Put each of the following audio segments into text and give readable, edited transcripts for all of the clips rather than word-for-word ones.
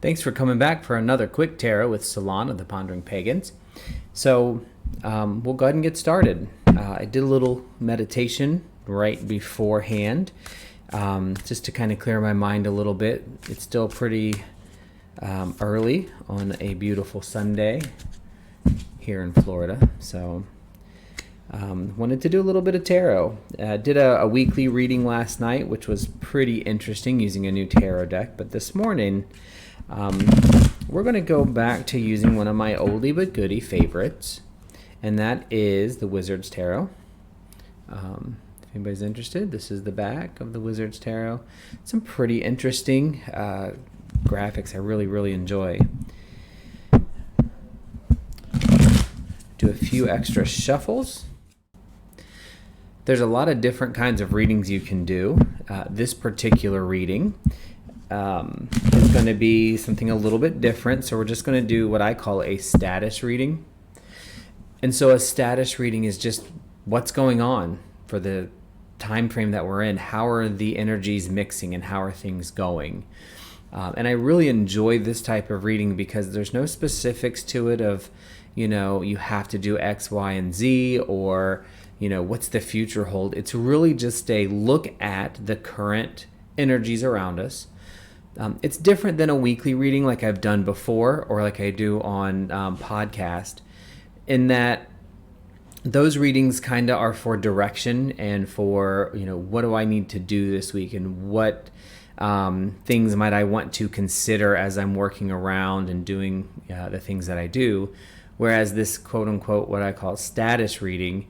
Thanks for coming back for another quick tarot with Salon of the Pondering Pagans. So we'll go ahead and get started. I did a little meditation right beforehand, just to kind of clear my mind a little bit. It's still pretty early on a beautiful Sunday here in Florida, so wanted to do a little bit of tarot. Did a weekly reading last night, which was pretty interesting using a new tarot deck, but this morning we're going to go back to using one of my oldie but goodie favorites, and that is the Wizard's Tarot. If anybody's interested, this is the back of the Wizard's Tarot. Some pretty interesting graphics I really enjoy. Do a few extra shuffles. There's a lot of different kinds of readings you can do. This particular reading is going to be something a little bit different. So we're just going to do what I call a status reading. And so a status reading is just what's going on for the time frame that we're in. How are the energies mixing and how are things going? And I really enjoy this type of reading because there's no specifics to it of, you have to do X, Y, and Z, or, what's the future hold. It's really just a look at the current energies around us. It's different than a weekly reading like I've done before or like I do on podcast, in that those readings kind of are for direction and for, what do I need to do this week and what things might I want to consider as I'm working around and doing the things that I do. Whereas this quote unquote, what I call status reading,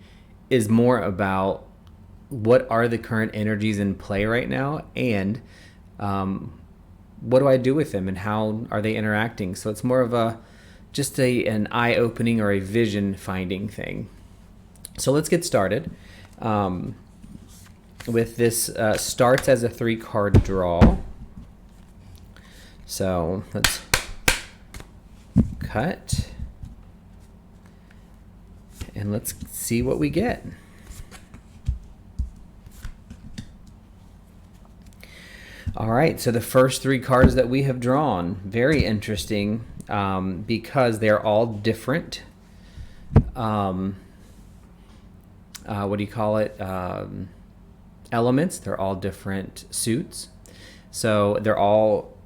is more about what are the current energies in play right now and what do I do with them and how are they interacting? So it's more of an eye-opening or a vision-finding thing. So let's get started. With this, starts as a 3-card draw. So let's cut. And let's see what we get. All right, so the first 3 cards that we have drawn, very interesting, because they're all different. What do you call it? Elements. They're all different suits. So they're all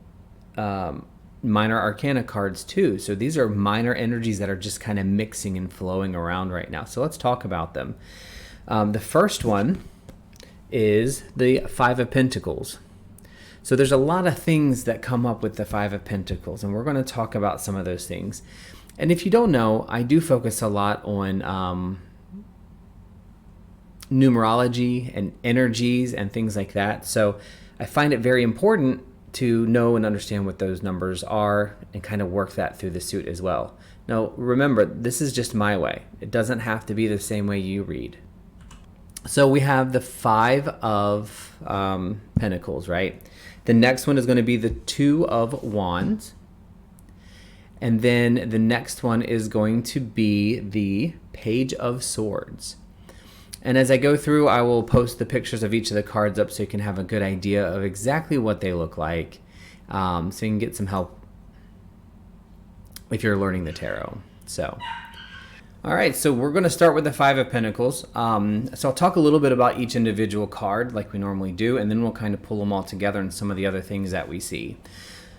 minor arcana cards too. So these are minor energies that are just kind of mixing and flowing around right now. So let's talk about them. The first one is the 5 of Pentacles. So there's a lot of things that come up with the 5 of Pentacles, and we're going to talk about some of those things. And if you don't know, I do focus a lot on numerology and energies and things like that. So I find it very important to know and understand what those numbers are and kind of work that through the suit as well. Now, remember, this is just my way. It doesn't have to be the same way you read. So we have the 5 of Pentacles, right? The next one is going to be the 2 of Wands. And then the next one is going to be the Page of Swords. And as I go through, I will post the pictures of each of the cards up so you can have a good idea of exactly what they look like. So you can get some help if you're learning the tarot. So, all right, so we're going to start with the 5 of Pentacles. So I'll talk a little bit about each individual card like we normally do, and then we'll kind of pull them all together and some of the other things that we see.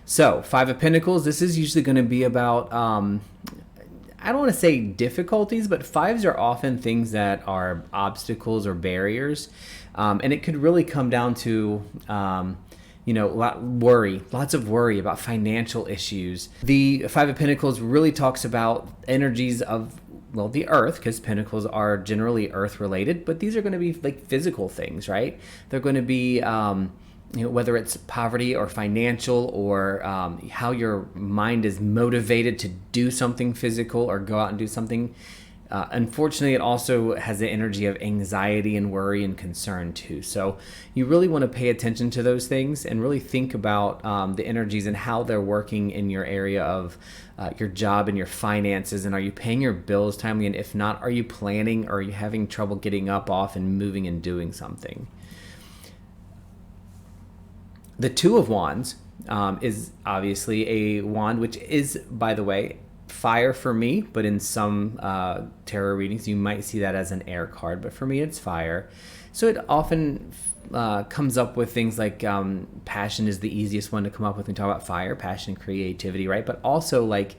So 5 of Pentacles, this is usually going to be about, I don't want to say difficulties, but 5s are often things that are obstacles or barriers. And it could really come down to, lots of worry about financial issues. The 5 of Pentacles really talks about energies of, the earth, because pentacles are generally earth related, but these are going to be like physical things, right? They're going to be, whether it's poverty or financial or how your mind is motivated to do something physical or go out and do something. Unfortunately, it also has the energy of anxiety and worry and concern too. So you really want to pay attention to those things and really think about the energies and how they're working in your area of your job and your finances. And are you paying your bills timely? And if not, are you planning or are you having trouble getting up off and moving and doing something? The 2 of Wands is obviously a wand, which is, by the way, fire for me, but in some tarot readings you might see that as an air card, but for me it's fire. So it often comes up with things like passion is the easiest one to come up with when we talk about fire, passion, creativity, right? But also like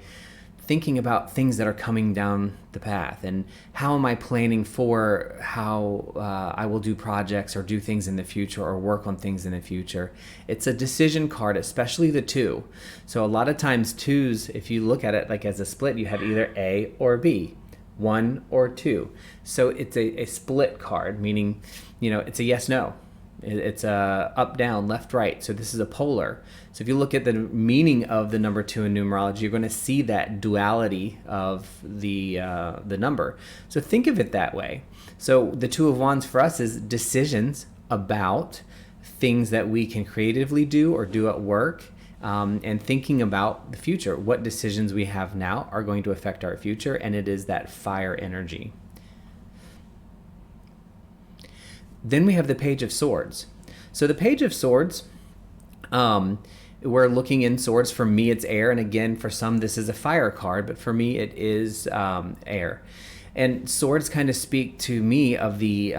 thinking about things that are coming down the path and how am I planning for how I will do projects or do things in the future or work on things in the future. It's a decision card, especially the 2. So a lot of times 2s, if you look at it like as a split, you have either A or B, 1 or 2. So it's a split card, meaning, it's a yes, no. It's a up, down, left, right. So this is a polar. So if you look at the meaning of the number 2 in numerology, you're going to see that duality of the number. So think of it that way. So the 2 of Wands for us is decisions about things that we can creatively do or do at work, and thinking about the future. What decisions we have now are going to affect our future, and it is that fire energy. Then we have the Page of Swords. So the Page of Swords, we're looking in swords. For me, it's air. And again, for some, this is a fire card. But for me, it is air. And swords kind of speak to me of the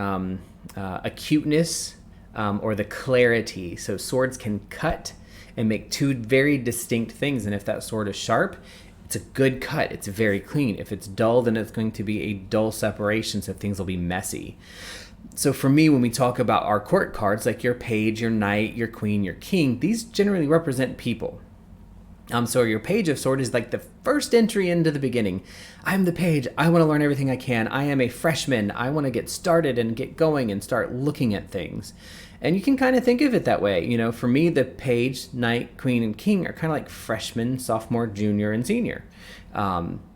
acuteness or the clarity. So swords can cut and make 2 very distinct things. And if that sword is sharp, it's a good cut. It's very clean. If it's dull, then it's going to be a dull separation. So things will be messy. So for me, when we talk about our court cards, like your page, your knight, your queen, your king, these generally represent people. So your Page of Swords is like the first entry into the beginning. I'm the page. I want to learn everything I can. I am a freshman. I want to get started and get going and start looking at things. And you can kind of think of it that way. For me, the page, knight, queen, and king are kind of like freshman, sophomore, junior, and senior.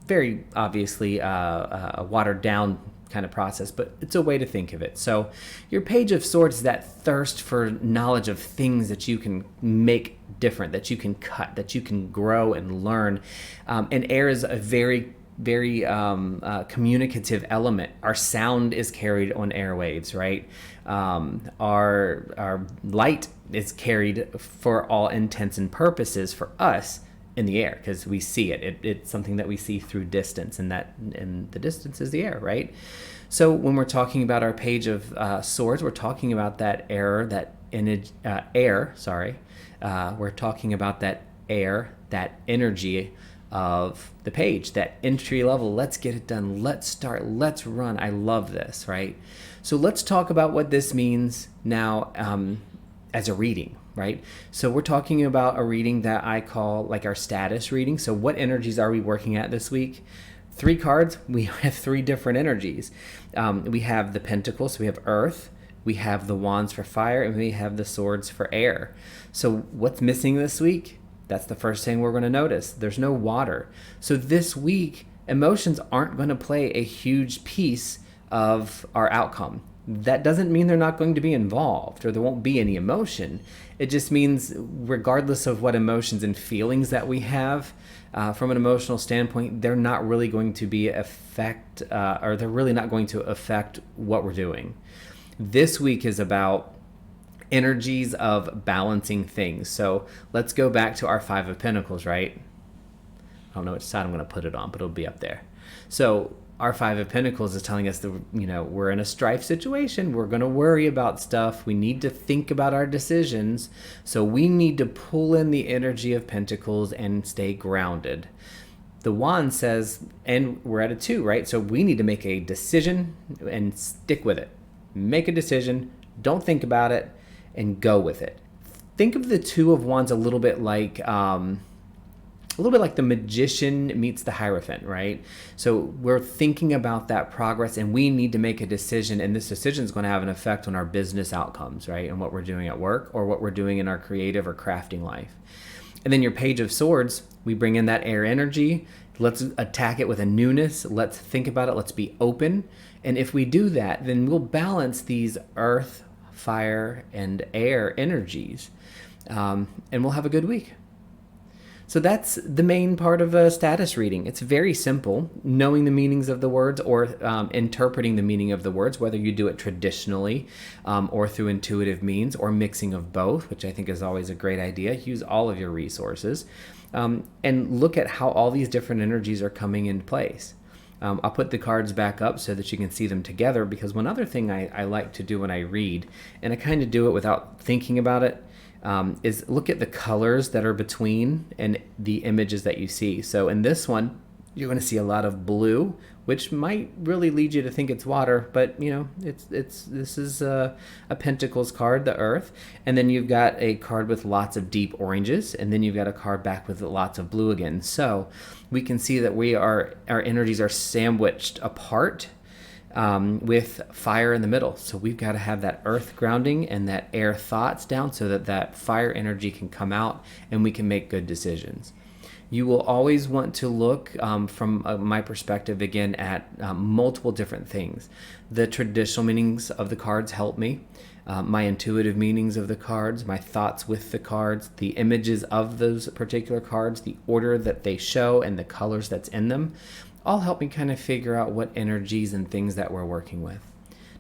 Very obviously a watered down kind of process, but it's a way to think of it. So your Page of Swords is that thirst for knowledge of things that you can make different, that you can cut, that you can grow and learn. And air is a very, very communicative element. Our sound is carried on airwaves, right? Our light is carried for all intents and purposes for us in the air because we see it. It's something that we see through distance, and the distance is the air, right? So when we're talking about our Page of Swords, we're talking about that air, we're talking about that air, that energy of the page, that entry level. Let's get it done. Let's start. Let's run. I love this, right? So let's talk about what this means now as a reading. Right? So we're talking about a reading that I call like our status reading. So what energies are we working at this week? 3 cards, we have 3 different energies. We have the Pentacles, so we have earth, we have the Wands for fire, and we have the Swords for air. So what's missing this week? That's the first thing we're going to notice. There's no water. So this week, emotions aren't going to play a huge piece of our outcome. That doesn't mean they're not going to be involved or there won't be any emotion. It just means regardless of what emotions and feelings that we have from an emotional standpoint, they're not really going to be they're really not going to affect what we're doing. This week is about energies of balancing things. So let's go back to our 5 of Pentacles, right? I don't know which side I'm going to put it on, but it'll be up there. So our 5 of Pentacles is telling us that, we're in a strife situation. We're going to worry about stuff. We need to think about our decisions. So we need to pull in the energy of Pentacles and stay grounded. The Wand says, and we're at a 2, right? So we need to make a decision and stick with it. Make a decision. Don't think about it and go with it. Think of the 2 of Wands a little bit like the magician meets the Hierophant, right? So we're thinking about that progress and we need to make a decision, and this decision is going to have an effect on our business outcomes, right? And what we're doing at work or what we're doing in our creative or crafting life. And then your Page of Swords, we bring in that air energy. Let's attack it with a newness. Let's think about it. Let's be open. And if we do that, then we'll balance these earth, fire, and air energies. And we'll have a good week. So that's the main part of a status reading. It's very simple, knowing the meanings of the words or interpreting the meaning of the words, whether you do it traditionally or through intuitive means or mixing of both, which I think is always a great idea. Use all of your resources and look at how all these different energies are coming in place. I'll put the cards back up so that you can see them together, because one other thing I like to do when I read, and I kind of do it without thinking about it, is look at the colors that are between and the images that you see. So in this one, you're going to see a lot of blue, which might really lead you to think it's water, but this is a Pentacles card, the Earth, and then you've got a card with lots of deep oranges, and then you've got a card back with lots of blue again. So we can see that our energies are sandwiched apart. With fire in the middle. So we've got to have that earth grounding and that air thoughts down so that that fire energy can come out and we can make good decisions. You will always want to look, from my perspective, again, at multiple different things. The traditional meanings of the cards help me. My intuitive meanings of the cards, my thoughts with the cards, the images of those particular cards, the order that they show, and the colors that's in them, all help me kind of figure out what energies and things that we're working with.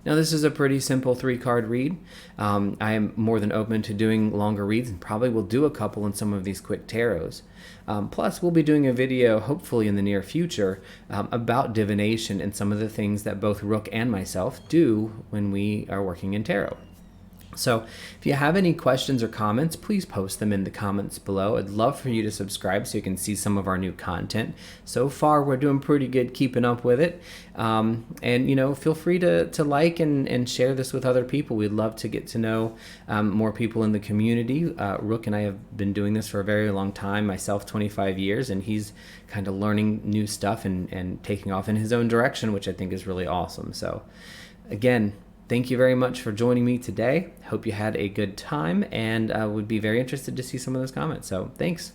Now, this is a pretty simple 3-card read. I am more than open to doing longer reads, and probably will do a couple in some of these quick tarots. Plus, we'll be doing a video, hopefully in the near future, about divination and some of the things that both Rook and myself do when we are working in tarot. So if you have any questions or comments, please post them in the comments below. I'd love for you to subscribe so you can see some of our new content. So far, we're doing pretty good keeping up with it. And feel free to like and share this with other people. We'd love to get to know more people in the community. Rook and I have been doing this for a very long time, myself 25 years, and he's kind of learning new stuff and taking off in his own direction, which I think is really awesome. So again, thank you very much for joining me today. Hope you had a good time, and would be very interested to see some of those comments. So thanks.